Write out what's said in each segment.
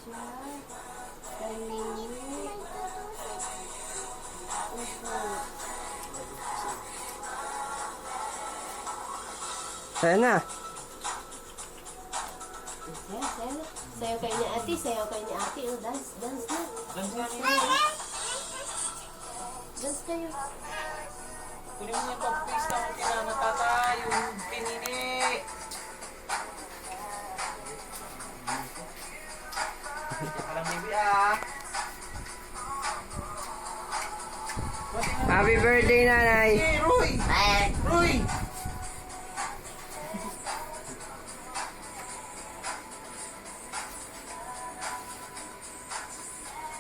siya. Tahimik. Opo. Saya na. Sayo. Sayo kayo ni ate. Sayo kayo ni ate. Oh, dance. Dance na. Dance nga nila. Dance kayo. Kunin mo yung top-face na kung kinangatata, yung pinini. Diyan ka lang, baby, ah. Happy birthday, nanay. Hey, Roy! Roy!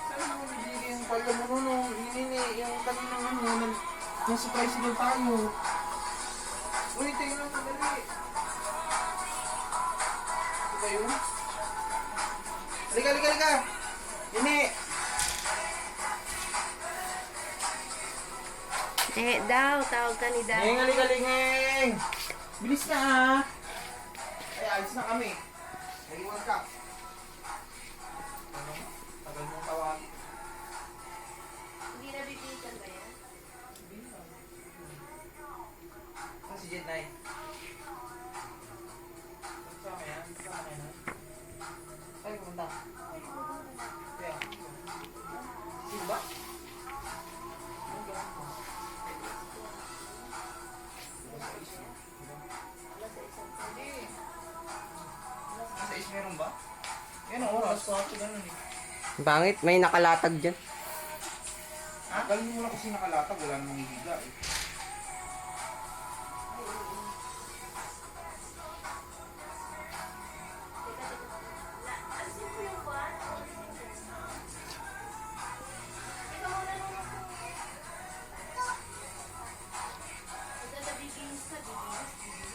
Saan mo bibigay yung pala mo nung hinini, yung kaninang ano, nag-surprise daw tayo. Uy, tingnan mo dali. Ito ba yun? Halika, halika, halika! Hini! Daw. Tawag ka ni daw. Ngeng, halika, lingeng! Bilis na ah! Ay, alis na kami. Naiwan ka. Ano? Tagal mong tawagin. Hindi na bibitan ba yan? Saan si Jet Nay? Saan yan? Saan yan? Saan pumunta? Kaya. Sino ba? Hindi. Nasa is meron ba? Yan ang oras ko ako ganun eh. Bangit, may nakalatag dyan. Ha? Galing mo na kasi nakalatag, wala namang hihiga eh.